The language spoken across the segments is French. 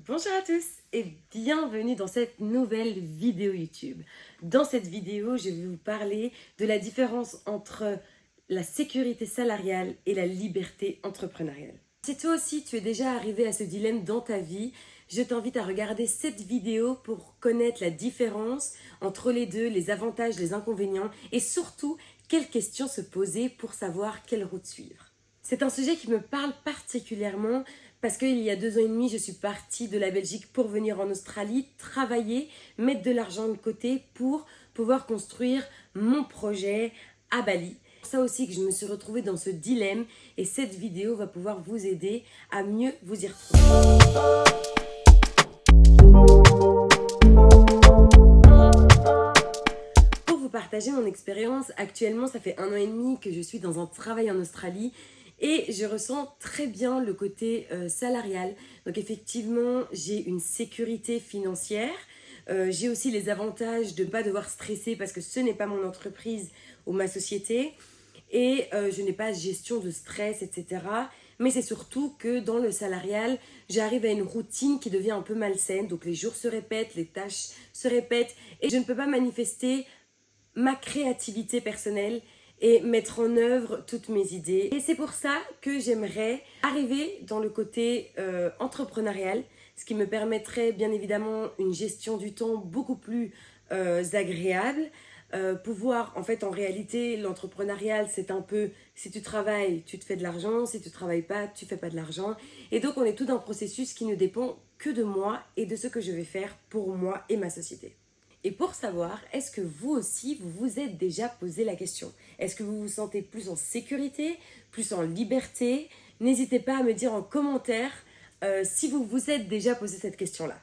Bonjour à tous et bienvenue dans cette nouvelle vidéo YouTube. Dans cette vidéo, je vais vous parler de la différence entre la sécurité salariale et la liberté entrepreneuriale. Si toi aussi tu es déjà arrivé à ce dilemme dans ta vie, je t'invite à regarder cette vidéo pour connaître la différence entre les deux, les avantages, les inconvénients et surtout quelles questions se poser pour savoir quelle route suivre. C'est un sujet qui me parle particulièrement parce qu'il y a 2 ans et demi, je suis partie de la Belgique pour venir en Australie, travailler, mettre de l'argent de côté pour pouvoir construire mon projet à Bali. C'est ça aussi que je me suis retrouvée dans ce dilemme et cette vidéo va pouvoir vous aider à mieux vous y retrouver. Pour vous partager mon expérience, actuellement ça fait 1 an et demi que je suis dans un travail en Australie. Et je ressens très bien le côté salarial. Donc effectivement, j'ai une sécurité financière. J'ai aussi les avantages de ne pas devoir stresser parce que ce n'est pas mon entreprise ou ma société. Et je n'ai pas de gestion de stress, etc. Mais c'est surtout que dans le salarial, j'arrive à une routine qui devient un peu malsaine. Donc les jours se répètent, les tâches se répètent. Et je ne peux pas manifester ma créativité personnelle et mettre en œuvre toutes mes idées. Et c'est pour ça que j'aimerais arriver dans le côté entrepreneurial, ce qui me permettrait bien évidemment une gestion du temps beaucoup plus agréable. En réalité, l'entrepreneurial, c'est un peu, si tu travailles, tu te fais de l'argent, si tu ne travailles pas, tu ne fais pas de l'argent. Et donc, on est tout d'un processus qui ne dépend que de moi et de ce que je vais faire pour moi et ma société. Et pour savoir, est-ce que vous aussi, vous vous êtes déjà posé la question? Est-ce que vous vous sentez plus en sécurité, plus en liberté? N'hésitez pas à me dire en commentaire si vous vous êtes déjà posé cette question-là.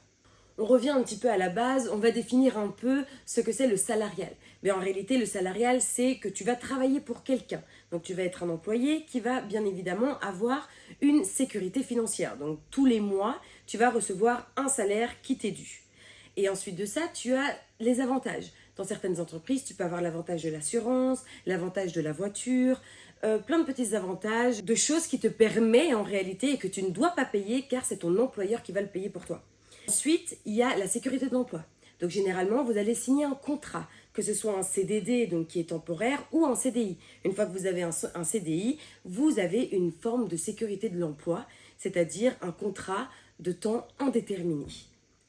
On revient un petit peu à la base, on va définir un peu ce que c'est le salarial. Mais en réalité, le salarial, c'est que tu vas travailler pour quelqu'un. Donc tu vas être un employé qui va bien évidemment avoir une sécurité financière. Donc tous les mois, tu vas recevoir un salaire qui t'est dû. Et ensuite de ça, tu as les avantages. Dans certaines entreprises, tu peux avoir l'avantage de l'assurance, l'avantage de la voiture, plein de petits avantages, de choses qui te permettent en réalité et que tu ne dois pas payer car c'est ton employeur qui va le payer pour toi. Ensuite, il y a la sécurité de l'emploi. Donc généralement, vous allez signer un contrat, que ce soit un CDD donc qui est temporaire ou un CDI. Une fois que vous avez un CDI, vous avez une forme de sécurité de l'emploi, c'est-à-dire un contrat de temps indéterminé.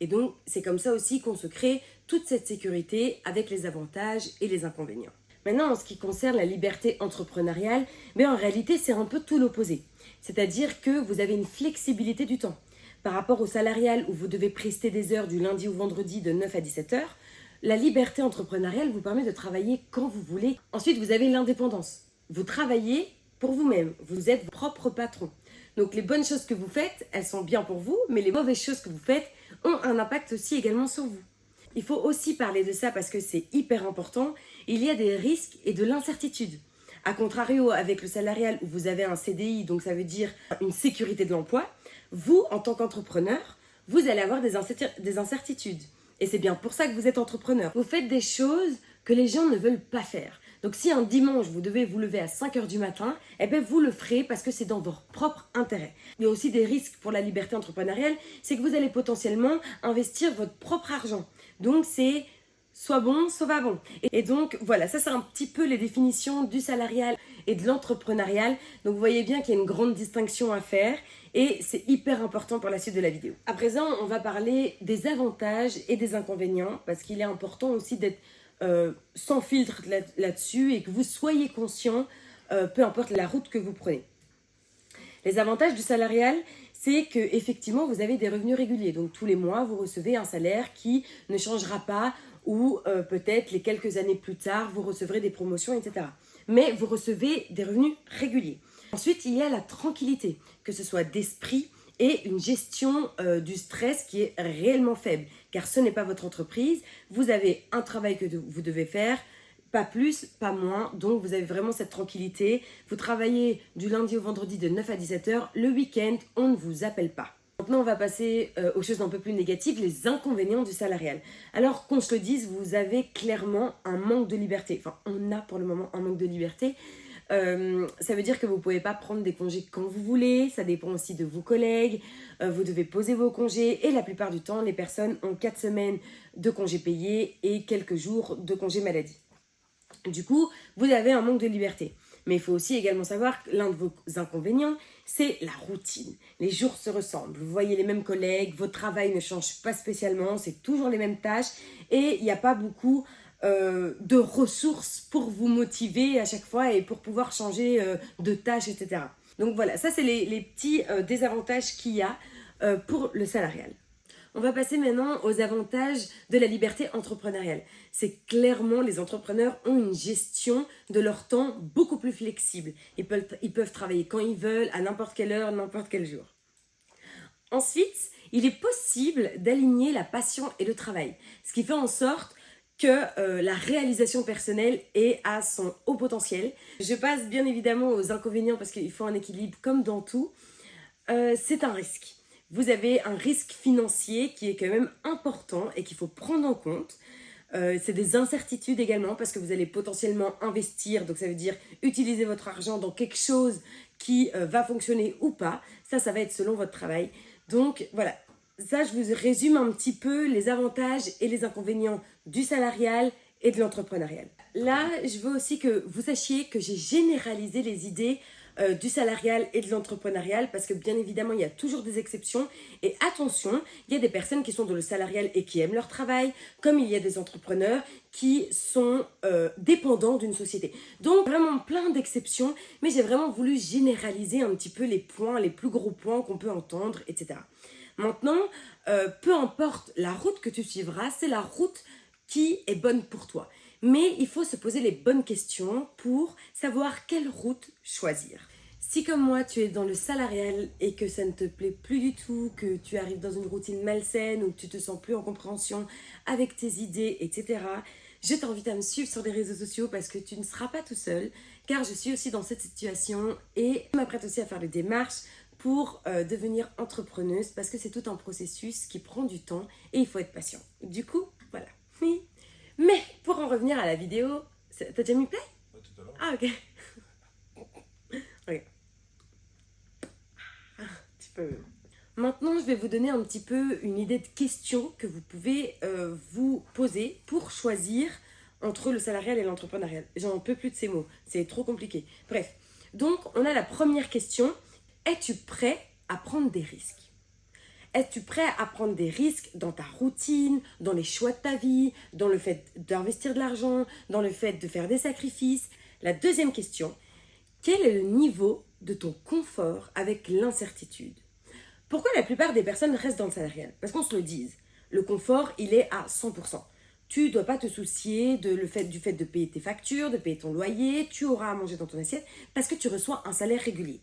Et donc, c'est comme ça aussi qu'on se crée toute cette sécurité avec les avantages et les inconvénients. Maintenant, en ce qui concerne la liberté entrepreneuriale, en réalité, c'est un peu tout l'opposé. C'est-à-dire que vous avez une flexibilité du temps. Par rapport au salarial où vous devez prester des heures du lundi au vendredi de 9 à 17 heures, la liberté entrepreneuriale vous permet de travailler quand vous voulez. Ensuite, vous avez l'indépendance. Vous travaillez pour vous-même. Vous êtes votre propre patron. Donc, les bonnes choses que vous faites, elles sont bien pour vous, mais les mauvaises choses que vous faites ont un impact aussi également sur vous. Il faut aussi parler de ça parce que c'est hyper important. Il y a des risques et de l'incertitude. A contrario, avec le salarial où vous avez un CDI, donc ça veut dire une sécurité de l'emploi, vous, en tant qu'entrepreneur, vous allez avoir des incertitudes. Et c'est bien pour ça que vous êtes entrepreneur. Vous faites des choses que les gens ne veulent pas faire. Donc si un dimanche, vous devez vous lever à 5 heures du matin, vous le ferez parce que c'est dans votre propre intérêt. Il y a aussi des risques pour la liberté entrepreneuriale, c'est que vous allez potentiellement investir votre propre argent. Donc c'est soit bon, soit pas bon. Et donc voilà, ça c'est un petit peu les définitions du salarial et de l'entrepreneurial. Donc vous voyez bien qu'il y a une grande distinction à faire et c'est hyper important pour la suite de la vidéo. À présent, on va parler des avantages et des inconvénients parce qu'il est important aussi d'être sans filtre là-dessus et que vous soyez conscient, peu importe la route que vous prenez. Les avantages du salarial, c'est qu'effectivement, vous avez des revenus réguliers. Donc tous les mois, vous recevez un salaire qui ne changera pas ou peut-être les quelques années plus tard, vous recevrez des promotions, etc. Mais vous recevez des revenus réguliers. Ensuite, il y a la tranquillité, que ce soit d'esprit et une gestion du stress qui est réellement faible. Car ce n'est pas votre entreprise, vous avez un travail que vous devez faire, pas plus, pas moins, donc vous avez vraiment cette tranquillité. Vous travaillez du lundi au vendredi de 9 à 17 heures, le week-end, on ne vous appelle pas. Maintenant, on va passer aux choses un peu plus négatives, les inconvénients du salarial. Alors qu'on se le dise, vous avez clairement un manque de liberté. Enfin, on a pour le moment un manque de liberté. Ça veut dire que vous ne pouvez pas prendre des congés quand vous voulez, ça dépend aussi de vos collègues, vous devez poser vos congés et la plupart du temps, les personnes ont 4 semaines de congés payés et quelques jours de congés maladie. Du coup, vous avez un manque de liberté. Mais il faut aussi également savoir que l'un de vos inconvénients, c'est la routine. Les jours se ressemblent, vous voyez les mêmes collègues, votre travail ne change pas spécialement, c'est toujours les mêmes tâches et il n'y a pas beaucoup de ressources pour vous motiver à chaque fois et pour pouvoir changer de tâches, etc. Donc voilà, ça c'est les petits désavantages qu'il y a pour le salarial. On va passer maintenant aux avantages de la liberté entrepreneuriale. C'est clairement, les entrepreneurs ont une gestion de leur temps beaucoup plus flexible. Ils peuvent travailler quand ils veulent, à n'importe quelle heure, n'importe quel jour. Ensuite, il est possible d'aligner la passion et le travail, ce qui fait en sorte que la réalisation personnelle est à son haut potentiel. Je passe bien évidemment aux inconvénients parce qu'il faut un équilibre comme dans tout. C'est un risque. Vous avez un risque financier qui est quand même important et qu'il faut prendre en compte. C'est des incertitudes également parce que vous allez potentiellement investir, donc ça veut dire utiliser votre argent dans quelque chose qui va fonctionner ou pas. Ça va être selon votre travail. Donc voilà, ça je vous résume un petit peu les avantages et les inconvénients du salarial et de l'entrepreneurial. Là, je veux aussi que vous sachiez que j'ai généralisé les idées du salarial et de l'entrepreneurial parce que bien évidemment il y a toujours des exceptions et attention, il y a des personnes qui sont dans le salarial et qui aiment leur travail comme il y a des entrepreneurs qui sont dépendants d'une société. Donc vraiment plein d'exceptions, mais j'ai vraiment voulu généraliser un petit peu les points, les plus gros points qu'on peut entendre, etc. Maintenant, peu importe la route que tu suivras, c'est la route qui est bonne pour toi. Mais il faut se poser les bonnes questions pour savoir quelle route choisir. Si comme moi tu es dans le salarial et que ça ne te plaît plus du tout, que tu arrives dans une routine malsaine ou que tu te sens plus en compréhension avec tes idées, etc., je t'invite à me suivre sur les réseaux sociaux parce que tu ne seras pas tout seul, car je suis aussi dans cette situation et je m'apprête aussi à faire les démarches pour devenir entrepreneuse parce que c'est tout un processus qui prend du temps et il faut être patient. Du coup, voilà. Oui. Mais pour en revenir à la vidéo, t'as déjà mis play? Ouais, tout à l'heure. Ah ok. Ok. Tu peux. Maintenant, je vais vous donner un petit peu une idée de questions que vous pouvez vous poser pour choisir entre le salarial et l'entrepreneurial. J'en peux plus de ces mots, c'est trop compliqué. Bref, donc on a la première question. Es-tu prêt à prendre des risques? Es-tu prêt à prendre des risques dans ta routine, dans les choix de ta vie, dans le fait d'investir de l'argent, dans le fait de faire des sacrifices? La deuxième question, quel est le niveau de ton confort avec l'incertitude? Pourquoi la plupart des personnes restent dans le salarial? Parce qu'on se le dise, le confort, il est à 100%. Tu ne dois pas te soucier du fait de payer tes factures, de payer ton loyer, tu auras à manger dans ton assiette parce que tu reçois un salaire régulier.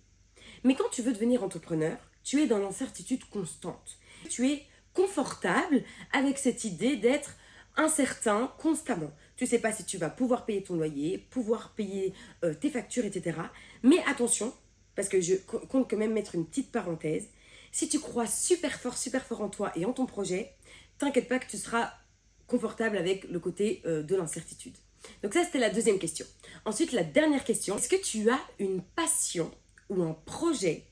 Mais quand tu veux devenir entrepreneur, tu es dans l'incertitude constante. Tu es confortable avec cette idée d'être incertain constamment. Tu ne sais pas si tu vas pouvoir payer ton loyer, pouvoir payer tes factures, etc. Mais attention, parce que je compte quand même mettre une petite parenthèse, si tu crois super fort en toi et en ton projet, t'inquiète pas que tu seras confortable avec le côté de l'incertitude. Donc ça, c'était la deuxième question. Ensuite, la dernière question, est-ce que tu as une passion ou un projet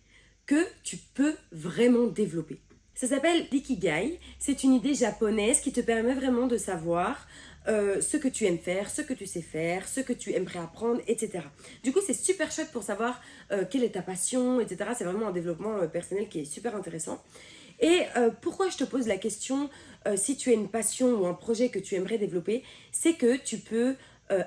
que tu peux vraiment développer? Ça s'appelle l'ikigai. C'est une idée japonaise qui te permet vraiment de savoir ce que tu aimes faire, ce que tu sais faire, ce que tu aimerais apprendre, etc. Du coup, c'est super chouette pour savoir quelle est ta passion, etc. C'est vraiment un développement personnel qui est super intéressant. Et pourquoi je te pose la question si tu as une passion ou un projet que tu aimerais développer, c'est que tu peux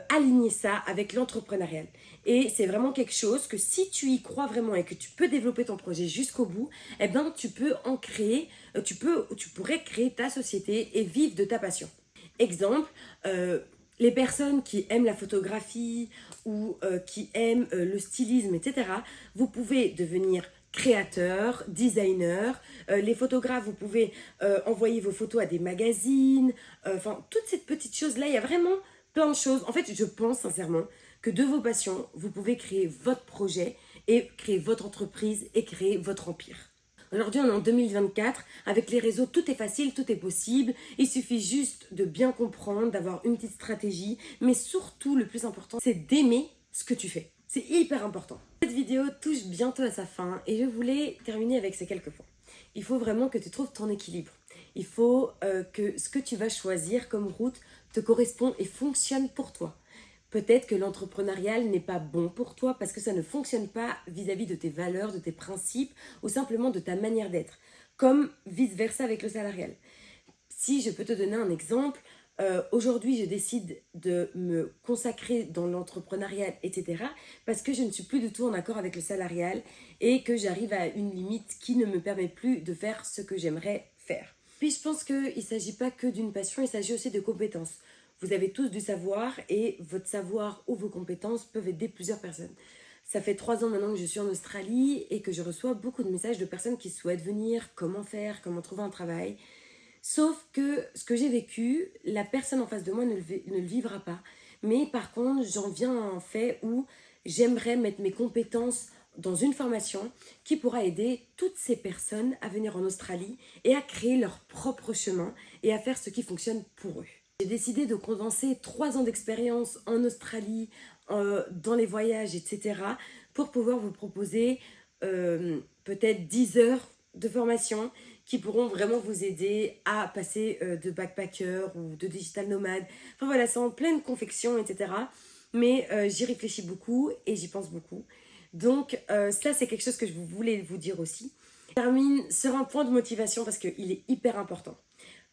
aligner ça avec l'entrepreneurial. Et c'est vraiment quelque chose que si tu y crois vraiment et que tu peux développer ton projet jusqu'au bout, eh ben tu peux en créer, tu pourrais créer ta société et vivre de ta passion. Exemple, les personnes qui aiment la photographie ou qui aiment le stylisme, etc., vous pouvez devenir créateur, designer. Les photographes, vous pouvez envoyer vos photos à des magazines. Enfin, toutes ces petites choses-là, il y a vraiment plein de choses. En fait, je pense sincèrement que de vos passions, vous pouvez créer votre projet et créer votre entreprise et créer votre empire. Aujourd'hui, on est en 2024. Avec les réseaux, tout est facile, tout est possible. Il suffit juste de bien comprendre, d'avoir une petite stratégie. Mais surtout, le plus important, c'est d'aimer ce que tu fais. C'est hyper important. Cette vidéo touche bientôt à sa fin et je voulais terminer avec ces quelques points. Il faut vraiment que tu trouves ton équilibre. Il faut que ce que tu vas choisir comme route te correspond et fonctionne pour toi. Peut-être que l'entrepreneurial n'est pas bon pour toi parce que ça ne fonctionne pas vis-à-vis de tes valeurs, de tes principes ou simplement de ta manière d'être. Comme vice-versa avec le salarial. Si je peux te donner un exemple, aujourd'hui je décide de me consacrer dans l'entrepreneuriat, etc. parce que je ne suis plus du tout en accord avec le salarial et que j'arrive à une limite qui ne me permet plus de faire ce que j'aimerais faire. Puis je pense qu'il ne s'agit pas que d'une passion, il s'agit aussi de compétences. Vous avez tous du savoir et votre savoir ou vos compétences peuvent aider plusieurs personnes. Ça fait 3 ans maintenant que je suis en Australie et que je reçois beaucoup de messages de personnes qui souhaitent venir, comment faire, comment trouver un travail. Sauf que ce que j'ai vécu, la personne en face de moi ne le vivra pas. Mais par contre, j'en viens à un fait où j'aimerais mettre mes compétences dans une formation qui pourra aider toutes ces personnes à venir en Australie et à créer leur propre chemin et à faire ce qui fonctionne pour eux. J'ai décidé de condenser 3 ans d'expérience en Australie, dans les voyages, etc. pour pouvoir vous proposer peut-être 10 heures de formation qui pourront vraiment vous aider à passer de backpacker ou de digital nomade. Enfin voilà, c'est en pleine confection, etc. Mais j'y réfléchis beaucoup et j'y pense beaucoup. Donc ça, c'est quelque chose que je voulais vous dire aussi. Je termine sur un point de motivation parce qu'il est hyper important.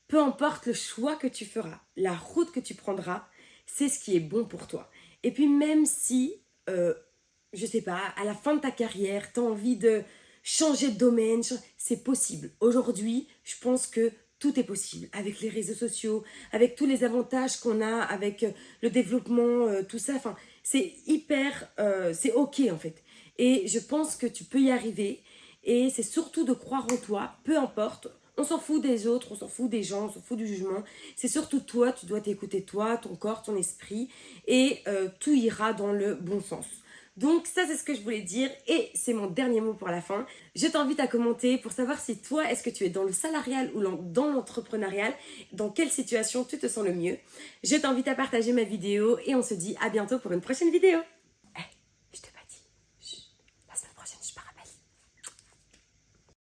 Peu importe le choix que tu feras, la route que tu prendras, c'est ce qui est bon pour toi. Et puis même si, je sais pas, à la fin de ta carrière, tu as envie de changer de domaine, c'est possible. Aujourd'hui, je pense que tout est possible avec les réseaux sociaux, avec tous les avantages qu'on a, avec le développement, tout ça. Enfin, c'est hyper, c'est ok en fait. Et je pense que tu peux y arriver. Et c'est surtout de croire en toi, peu importe. On s'en fout des autres, on s'en fout des gens, on s'en fout du jugement. C'est surtout toi, tu dois t'écouter toi, ton corps, ton esprit. Et tout ira dans le bon sens. Donc ça, c'est ce que je voulais dire et c'est mon dernier mot pour la fin. Je t'invite à commenter pour savoir si toi, est-ce que tu es dans le salarial ou dans l'entrepreneurial, dans quelle situation tu te sens le mieux. Je t'invite à partager ma vidéo et on se dit à bientôt pour une prochaine vidéo.